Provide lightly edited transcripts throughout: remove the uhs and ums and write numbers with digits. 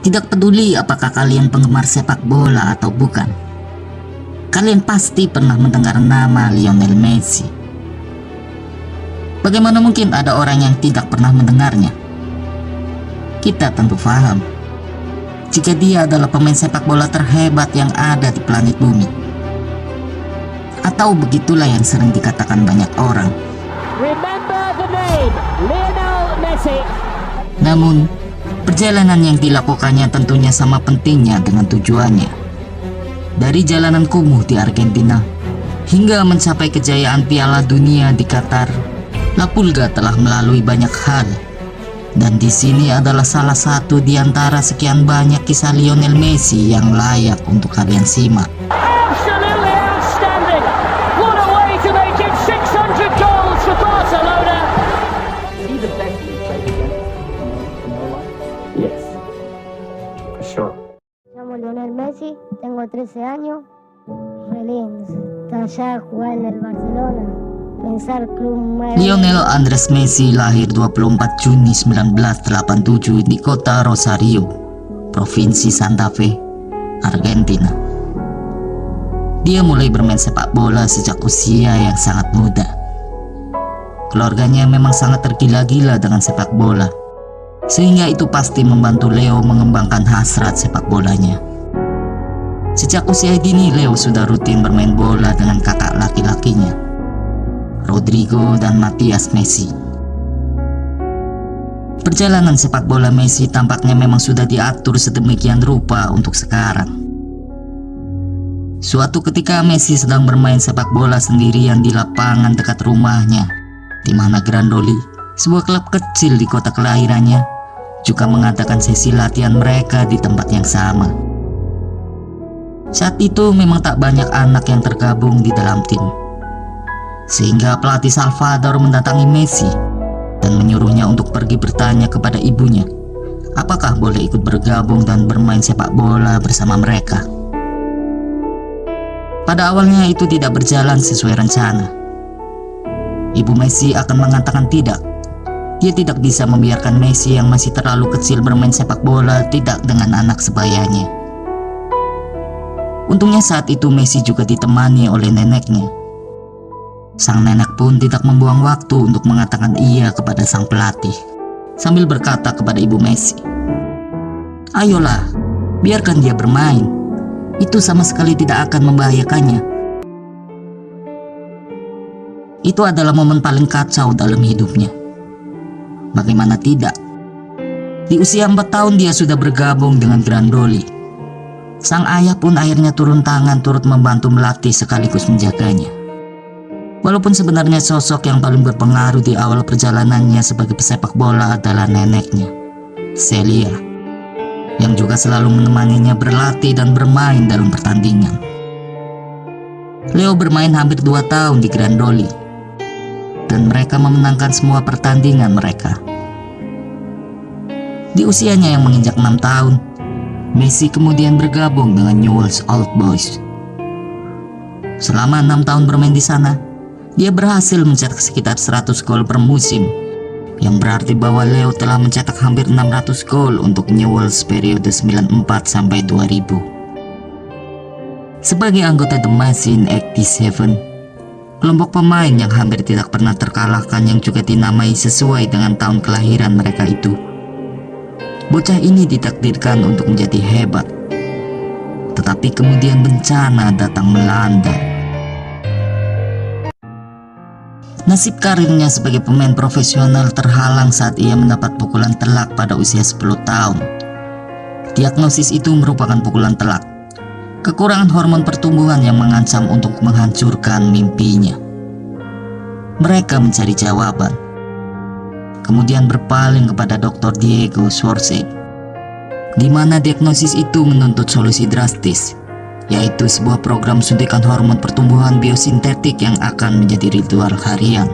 Tidak peduli apakah kalian penggemar sepak bola atau bukan, kalian pasti pernah mendengar nama Lionel Messi. Bagaimana mungkin ada orang yang tidak pernah mendengarnya? Kita tentu paham jika dia adalah pemain sepak bola terhebat yang ada di planet bumi. Atau begitulah yang sering dikatakan banyak orang. Remember the name, Lionel Messi. Namun, perjalanan yang dilakukannya tentunya sama pentingnya dengan tujuannya. Dari jalanan kumuh di Argentina hingga mencapai kejayaan Piala Dunia di Qatar, La Pulga telah melalui banyak hal. Dan di sini adalah salah satu di antara sekian banyak kisah Lionel Messi yang layak untuk kalian simak. Absolutely outstanding. What a way to make it 600 goals for Barcelona. Is he the best you played against in your life? Yes, for sure. Llamo Lionel Messi, tengo 13 años. Re lindo. Está allá jugar en el Barcelona. Pensar club más. Lionel Andres Messi lahir 24 Juni 1987 di kota Rosario, Provinsi Santa Fe, Argentina. Dia mulai bermain sepak bola sejak usia yang sangat muda. Keluarganya memang sangat tergila-gila dengan sepak bola, sehingga itu pasti membantu Leo mengembangkan hasrat sepak bolanya. Sejak usia dini, Leo sudah rutin bermain bola dengan kakak laki-lakinya, Rodrigo dan Matias Messi. Perjalanan sepak bola Messi tampaknya memang sudah diatur sedemikian rupa untuk sekarang. Suatu ketika Messi sedang bermain sepak bola sendirian di lapangan dekat rumahnya, di mana Grandoli, sebuah klub kecil di kota kelahirannya, juga mengadakan sesi latihan mereka di tempat yang sama. Saat itu memang tak banyak anak yang tergabung di dalam tim, sehingga pelatih Salvador mendatangi Messi dan menyuruhnya untuk pergi bertanya kepada ibunya apakah boleh ikut bergabung dan bermain sepak bola bersama mereka. Pada awalnya itu tidak berjalan sesuai rencana. Ibu Messi akan mengatakan tidak. Dia tidak bisa membiarkan Messi yang masih terlalu kecil bermain sepak bola tidak dengan anak sebayanya. Untungnya saat itu Messi juga ditemani oleh neneknya. Sang nenek pun tidak membuang waktu untuk mengatakan iya kepada sang pelatih, sambil berkata kepada ibu Messi, "Ayolah, biarkan dia bermain. Itu sama sekali tidak akan membahayakannya." Itu adalah momen paling kacau dalam hidupnya. Bagaimana tidak? Di usia 4 tahun dia sudah bergabung dengan Grandoli. Sang ayah pun akhirnya turun tangan turut membantu melatih sekaligus menjaganya. Walaupun sebenarnya sosok yang paling berpengaruh di awal perjalanannya sebagai pesepak bola adalah neneknya, Celia, yang juga selalu menemaninya berlatih dan bermain dalam pertandingan. Leo bermain hampir 2 tahun di Grandoli, dan mereka memenangkan semua pertandingan mereka. Di usianya yang menginjak 6 tahun, Messi kemudian bergabung dengan Newell's Old Boys. Selama 6 tahun bermain di sana, dia berhasil mencetak sekitar 100 gol per musim, yang berarti bahwa Leo telah mencetak hampir 600 gol untuk Newell's periode 94 sampai 2000. Sebagai anggota The Machine 87, kelompok pemain yang hampir tidak pernah terkalahkan yang juga dinamai sesuai dengan tahun kelahiran mereka itu, bocah ini ditakdirkan untuk menjadi hebat. Tetapi kemudian bencana datang melanda. Nasib karirnya sebagai pemain profesional terhalang saat ia mendapat pukulan telak pada usia 10 tahun. Diagnosis itu merupakan pukulan telak, kekurangan hormon pertumbuhan yang mengancam untuk menghancurkan mimpinya. Mereka mencari jawaban, kemudian berpaling kepada Dr. Diego Schwartzeg, di mana diagnosis itu menuntut solusi drastis, yaitu sebuah program suntikan hormon pertumbuhan biosintetik yang akan menjadi ritual harian,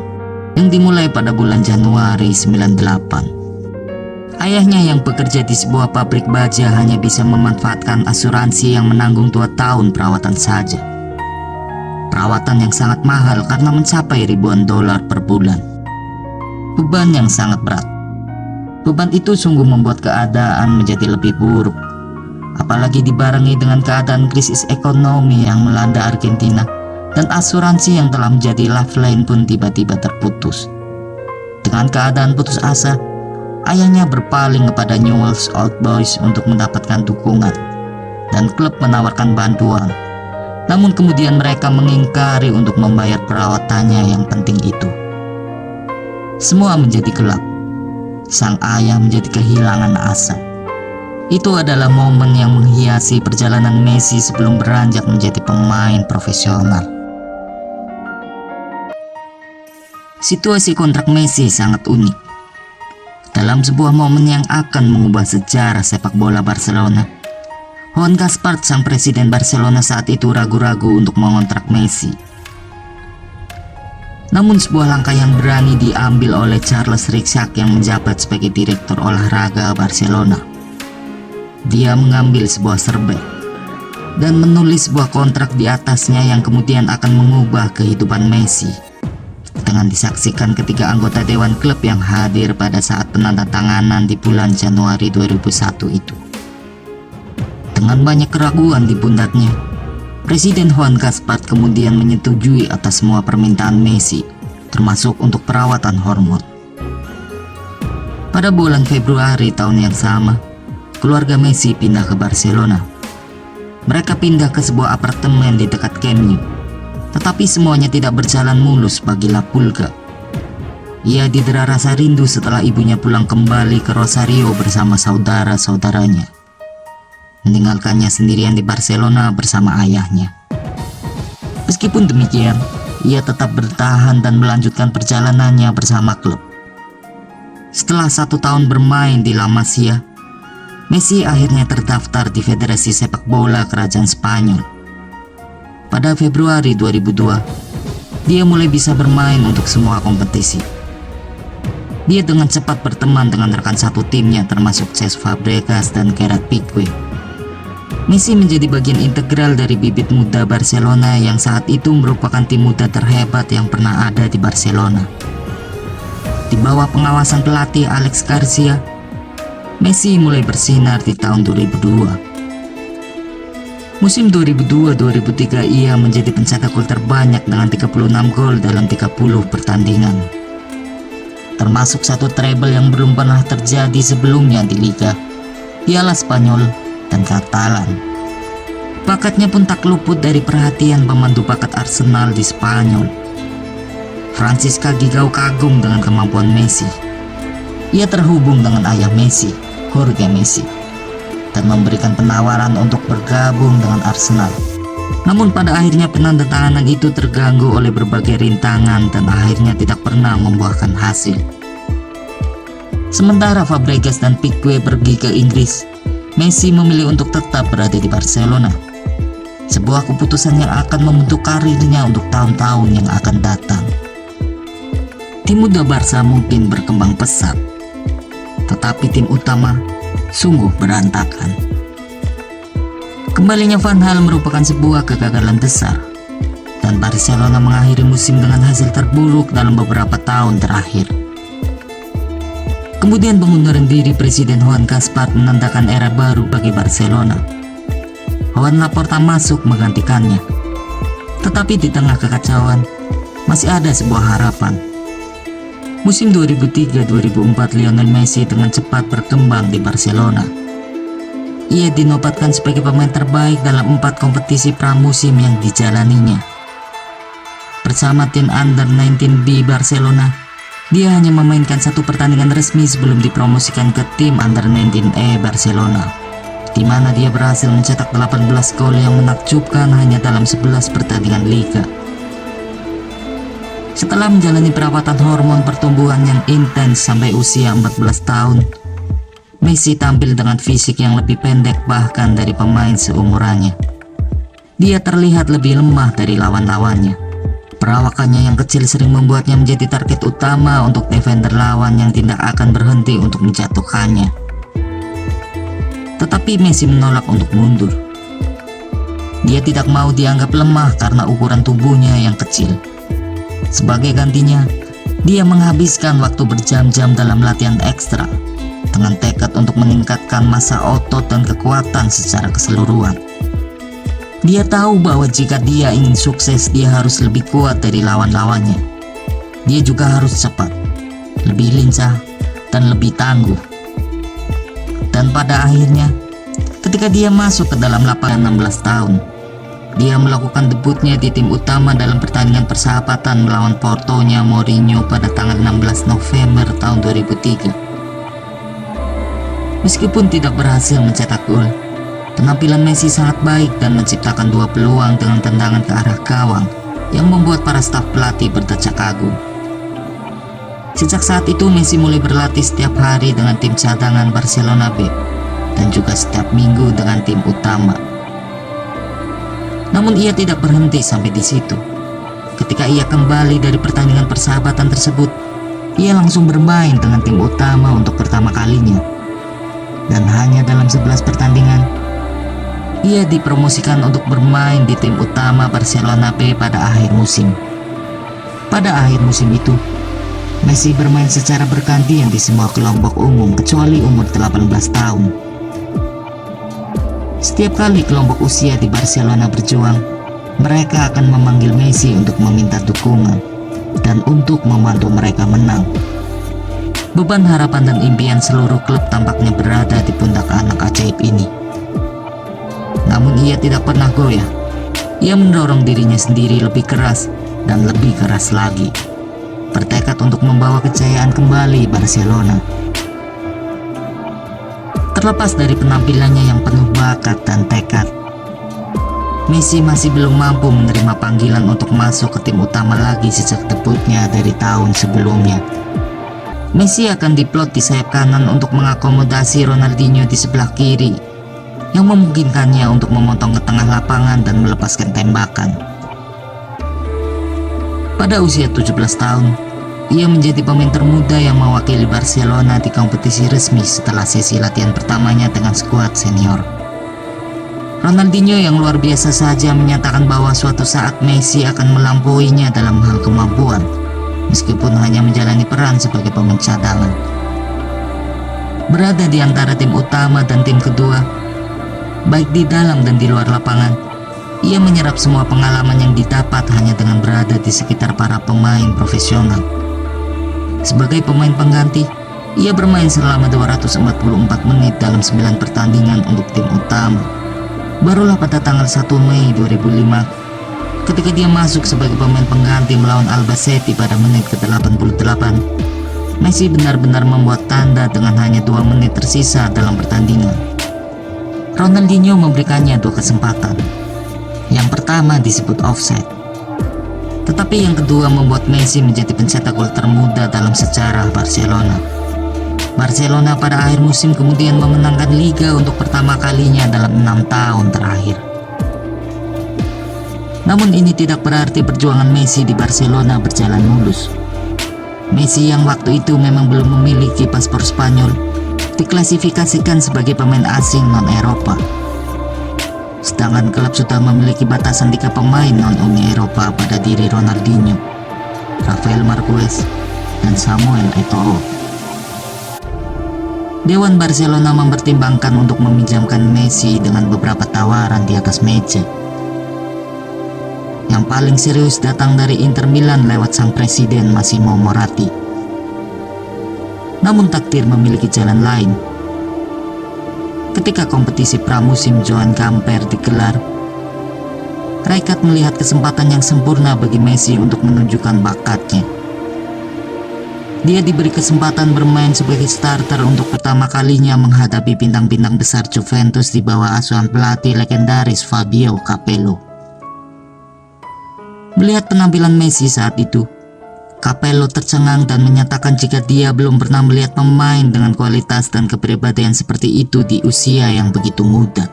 yang dimulai pada bulan Januari 98. Ayahnya yang bekerja di sebuah pabrik baja hanya bisa memanfaatkan asuransi yang menanggung 2 tahun perawatan saja. Perawatan yang sangat mahal karena mencapai ribuan dolar per bulan. Beban yang sangat berat. Beban itu sungguh membuat keadaan menjadi lebih buruk, apalagi dibarengi dengan keadaan krisis ekonomi yang melanda Argentina dan asuransi yang telah menjadi lifeline pun tiba-tiba terputus. Dengan keadaan putus asa, ayahnya berpaling kepada Newell's Old Boys untuk mendapatkan dukungan, dan klub menawarkan bantuan. Namun kemudian mereka mengingkari untuk membayar perawatannya yang penting itu. Semua menjadi gelap. Sang ayah menjadi kehilangan asa. Itu adalah momen yang menghiasi perjalanan Messi sebelum beranjak menjadi pemain profesional. Situasi kontrak Messi sangat unik. Dalam sebuah momen yang akan mengubah sejarah sepak bola Barcelona, Joan Gaspart, sang presiden Barcelona saat itu, ragu-ragu untuk mengontrak Messi. Namun sebuah langkah yang berani diambil oleh Charles Rixach yang menjabat sebagai direktur olahraga Barcelona. Dia mengambil sebuah serbet dan menulis sebuah kontrak di atasnya yang kemudian akan mengubah kehidupan Messi, dengan disaksikan ketiga anggota dewan klub yang hadir pada saat penandatanganan di bulan Januari 2001 itu. Dengan banyak keraguan di pundaknya, Presiden Joan Gaspart kemudian menyetujui atas semua permintaan Messi, termasuk untuk perawatan hormon. Pada bulan Februari tahun yang sama, keluarga Messi pindah ke Barcelona. Mereka pindah ke sebuah apartemen di dekat Camp Nou, tetapi semuanya tidak berjalan mulus bagi La Pulga. Ia didera rasa rindu setelah ibunya pulang kembali ke Rosario bersama saudara-saudaranya, meninggalkannya sendirian di Barcelona bersama ayahnya. Meskipun demikian, ia tetap bertahan dan melanjutkan perjalanannya bersama klub. Setelah 1 tahun bermain di La Masia, Messi akhirnya terdaftar di Federasi Sepak Bola Kerajaan Spanyol. Pada Februari 2002, dia mulai bisa bermain untuk semua kompetisi. Dia dengan cepat berteman dengan rekan satu timnya termasuk Cesc Fabregas dan Gerard Piqué. Messi menjadi bagian integral dari bibit muda Barcelona yang saat itu merupakan tim muda terhebat yang pernah ada di Barcelona. Di bawah pengawasan pelatih Alex Garcia, Messi mulai bersinar di tahun 2002. Musim 2002-2003 ia menjadi pencetak gol terbanyak dengan 36 gol dalam 30 pertandingan, termasuk satu treble yang belum pernah terjadi sebelumnya di Liga, Piala Spanyol, dan Katalan. Bakatnya pun tak luput dari perhatian pemandu bakat Arsenal di Spanyol. Francisca Gigau kagum dengan kemampuan Messi. Ia terhubung dengan ayah Messi, Jorge Messi, dan memberikan penawaran untuk bergabung dengan Arsenal. Namun pada akhirnya penandatanganan itu terganggu oleh berbagai rintangan dan akhirnya tidak pernah membuahkan hasil. Sementara Fabregas dan Piqué pergi ke Inggris, Messi memilih untuk tetap berada di Barcelona. Sebuah keputusan yang akan membentuk karirnya untuk tahun-tahun yang akan datang. Tim muda Barca mungkin berkembang pesat, tetapi tim utama sungguh berantakan. Kembalinya Van Gaal merupakan sebuah kegagalan besar, dan Barcelona mengakhiri musim dengan hasil terburuk dalam beberapa tahun terakhir. Kemudian pengunduran diri Presiden Joan Gaspart menandakan era baru bagi Barcelona. Joan Laporta masuk menggantikannya. Tetapi di tengah kekacauan, masih ada sebuah harapan. Musim 2003-2004 Lionel Messi dengan cepat berkembang di Barcelona. Ia dinobatkan sebagai pemain terbaik dalam 4 kompetisi pramusim yang dijalaninya. Bersama tim Under-19B Barcelona, dia hanya memainkan 1 pertandingan resmi sebelum dipromosikan ke tim Under-19E Barcelona, di mana dia berhasil mencetak 18 gol yang menakjubkan hanya dalam 11 pertandingan liga. Setelah menjalani perawatan hormon pertumbuhan yang intens sampai usia 14 tahun, Messi tampil dengan fisik yang lebih pendek bahkan dari pemain seumurannya. Dia terlihat lebih lemah dari lawan-lawannya. Perawakannya yang kecil sering membuatnya menjadi target utama untuk defender lawan yang tidak akan berhenti untuk menjatuhkannya. Tetapi Messi menolak untuk mundur. Dia tidak mau dianggap lemah karena ukuran tubuhnya yang kecil. Sebagai gantinya, dia menghabiskan waktu berjam-jam dalam latihan ekstra, untuk meningkatkan massa otot dan kekuatan secara keseluruhan. Dia tahu bahwa jika dia ingin sukses, dia harus lebih kuat dari lawan-lawannya. Dia juga harus cepat, lebih lincah, dan lebih tangguh. Dan pada akhirnya, ketika dia masuk ke dalam lapangan 16 tahun, dia melakukan debutnya di tim utama dalam pertandingan persahabatan melawan Portonya Mourinho pada tanggal 16 November tahun 2003. Meskipun tidak berhasil mencetak gol, penampilan Messi sangat baik dan menciptakan 2 peluang dengan tendangan ke arah gawang yang membuat para staf pelatih berdecak kagum. Sejak saat itu Messi mulai berlatih setiap hari dengan tim cadangan Barcelona B dan juga setiap minggu dengan tim utama. Namun ia tidak berhenti sampai di situ. Ketika ia kembali dari pertandingan persahabatan tersebut, ia langsung bermain dengan tim utama untuk pertama kalinya. Dan hanya dalam 11 pertandingan, ia dipromosikan untuk bermain di tim utama Barcelona B pada akhir musim. Pada akhir musim itu, Messi bermain secara bergantian di semua kelompok umum kecuali umur 18 tahun. Setiap kali kelompok usia di Barcelona berjuang, mereka akan memanggil Messi untuk meminta dukungan dan untuk membantu mereka menang. Beban harapan dan impian seluruh klub tampaknya berada di pundak anak ajaib ini. Namun ia tidak pernah goyah. Ia mendorong dirinya sendiri lebih keras dan lebih keras lagi, bertekad untuk membawa kejayaan kembali Barcelona. Terlepas dari penampilannya yang penuh bakat dan tekad, Messi masih belum mampu menerima panggilan untuk masuk ke tim utama lagi sejak debutnya dari tahun sebelumnya. Messi akan diplot di sayap kanan untuk mengakomodasi Ronaldinho di sebelah kiri, yang memungkinkannya untuk memotong ke tengah lapangan dan melepaskan tembakan. Pada usia 17 tahun, ia menjadi pemain termuda yang mewakili Barcelona di kompetisi resmi setelah sesi latihan pertamanya dengan skuad senior. Ronaldinho yang luar biasa saja menyatakan bahwa suatu saat Messi akan melampauinya dalam hal kemampuan, meskipun hanya menjalani peran sebagai pemain cadangan. Berada di antara tim utama dan tim kedua, baik di dalam dan di luar lapangan, ia menyerap semua pengalaman yang didapat hanya dengan berada di sekitar para pemain profesional. Sebagai pemain pengganti, ia bermain selama 244 menit dalam 9 pertandingan untuk tim utama. Barulah pada tanggal 1 Mei 2005, ketika dia masuk sebagai pemain pengganti melawan Albacete pada menit ke-88, Messi benar-benar membuat tanda dengan hanya 2 menit tersisa dalam pertandingan. Ronaldinho memberikannya 2 kesempatan. Yang pertama disebut offside, tetapi yang kedua membuat Messi menjadi pencetak gol termuda dalam sejarah Barcelona. Barcelona pada akhir musim kemudian memenangkan Liga untuk pertama kalinya dalam 6 tahun terakhir. Namun ini tidak berarti perjuangan Messi di Barcelona berjalan mulus. Messi yang waktu itu memang belum memiliki paspor Spanyol diklasifikasikan sebagai pemain asing non-Eropa. Sedangkan klub sudah memiliki batasan 3 pemain non-Uni Eropa pada diri Ronaldinho, Rafael Marquez, dan Samuel Eto'o. Dewan Barcelona mempertimbangkan untuk meminjamkan Messi dengan beberapa tawaran di atas meja. Yang paling serius datang dari Inter Milan lewat sang presiden Massimo Moratti. Namun takdir memiliki jalan lain. Ketika kompetisi pramusim Joan Gamper digelar, Rijkaard melihat kesempatan yang sempurna bagi Messi untuk menunjukkan bakatnya. Dia diberi kesempatan bermain sebagai starter untuk pertama kalinya menghadapi bintang-bintang besar Juventus di bawah asuhan pelatih legendaris Fabio Capello. Melihat penampilan Messi saat itu, Capello tercengang dan menyatakan jika dia belum pernah melihat pemain dengan kualitas dan kepribadian seperti itu di usia yang begitu muda.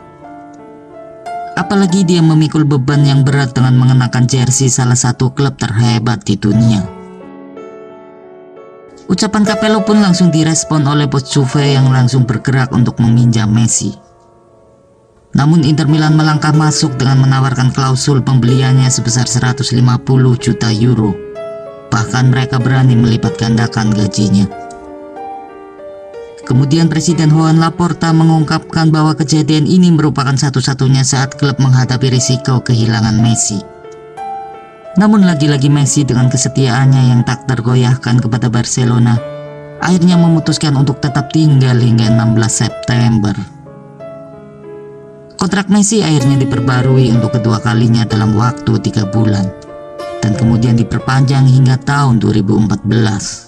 Apalagi dia memikul beban yang berat dengan mengenakan jersey salah satu klub terhebat di dunia. Ucapan Capello pun langsung direspon oleh bos Juve yang langsung bergerak untuk meminjam Messi. Namun Inter Milan melangkah masuk dengan menawarkan klausul pembeliannya sebesar 150 juta euro. Bahkan mereka berani melipat gandakan gajinya. Kemudian Presiden Joan Laporta mengungkapkan bahwa kejadian ini merupakan satu-satunya saat klub menghadapi risiko kehilangan Messi. Namun lagi-lagi Messi dengan kesetiaannya yang tak tergoyahkan kepada Barcelona akhirnya memutuskan untuk tetap tinggal hingga 16 September. Kontrak Messi akhirnya diperbarui untuk kedua kalinya dalam waktu 3 bulan dan kemudian diperpanjang hingga tahun 2014.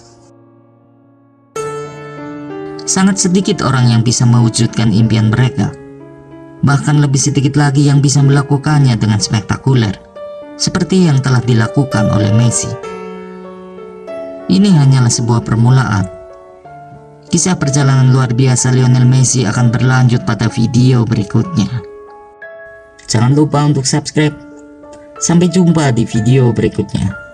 Sangat sedikit orang yang bisa mewujudkan impian mereka. Bahkan lebih sedikit lagi yang bisa melakukannya dengan spektakuler, seperti yang telah dilakukan oleh Messi. Ini hanyalah sebuah permulaan. Kisah perjalanan luar biasa Lionel Messi akan berlanjut pada video berikutnya. Jangan lupa untuk subscribe. Sampai jumpa di video berikutnya.